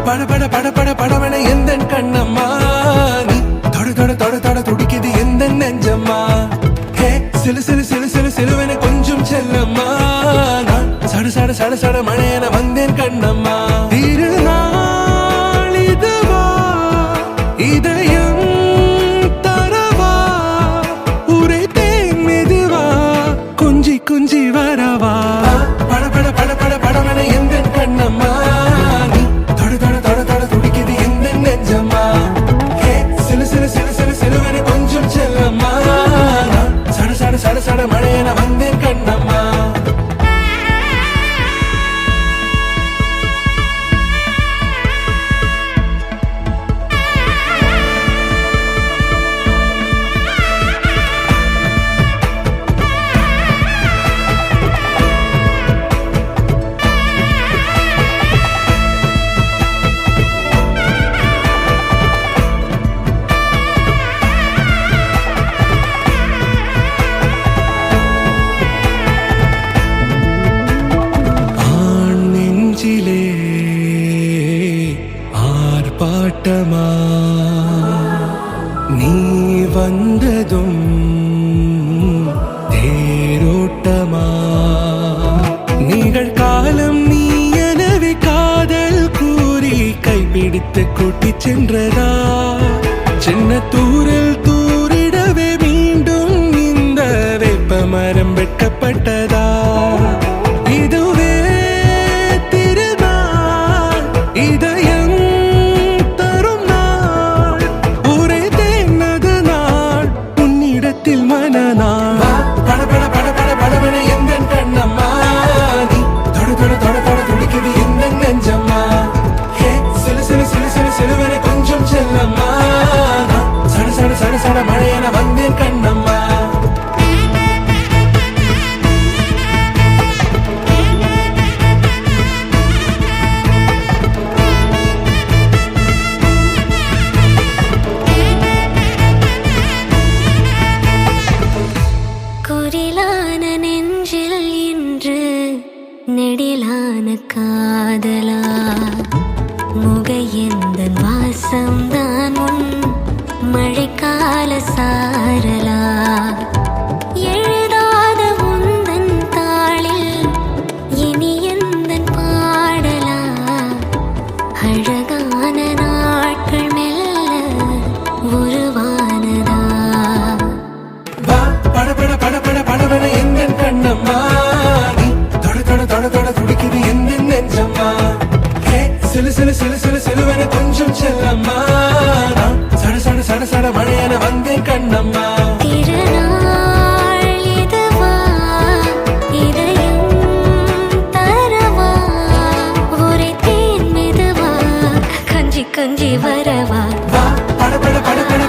பட பட பட பட படவன எந்த கண்ணம்மா நீ தொட தொட தொட தொட துடிக்குது எந்த நெஞ்சம்மா ஹே சிலு சிலு சிலு சிலு சிலுவன கொஞ்சம் செல்லம்மா நான் சட சட சட சட மழையன வந்தேன் கண்ணம்மா திருநாள் இதுவா இதயம் தரவா உரைத்தேன் மெதுவா கொஞ்சி கொஞ்சி வரவா பட பட பட பட படவன எந்த கண்ணம்மா நீ தொட தொட தொட தொட துடிக்குது எந்த நெஞ்சம்மா ஹே சிலு சிலு சிலு சிலு சிலுவன கொஞ்சம் செல்லம்மா நான் சட சட சட சட மழையன வந்தேன் கண்ணம்மா ஆர்ப்பாட்டமா நீ வந்ததும் தேரோட்டமா நிகழ்காலம் நீ எனவே காதல் கூறி கைப்பிடித்து கூட்டி சென்றதா சின்ன தூரல் தூரிடவே மீண்டும் இந்த வேப்ப மரம் வெட்கப்பட்டதா இதுவே திருநாள் இதயம் தரும் நாள் உரைத்தேனது நாள் உன்னிடத்தில் மனநாள் பட பட பட பட படவன எந்த கண்ணம்மா நீ தொட தொட தொட தொட துடிக்குது எந்த நெஞ்சம்மா ஹே சிலு சிலு சிலு சிலு சிலுவன கொஞ்சம் செல்லம்மா சட சட சட சட மழையன வந்தேன் கண்ணம்மா குரிலான நெஞ்சில் இன்று நெடிலான காதலா முக எந்த வாசம்தான் உன் மழைக்கால சாரலா எழுதாத உந்தன் தாளில் இனி எந்தன் பாடலா அழகான நாட்கள் மெல்ல உருவானதா பட பட பட பட படவன எந்த கண்ணம்மா நீ தொட தொட தொட தொட துடிக்குது எந்த நெஞ்சம்மா ஹே சிலு சிலு சிலு சிலு சிலுவன கொஞ்சம் செல்லம்மா நான் சட சட சட சட மழையன வந்தேன் கண்ணம்மா திருநாள் இதுவா இதயம் தரவா உரைத்தேன் மெதுவா கஞ்சி கஞ்சி வரவா பட பட பட பட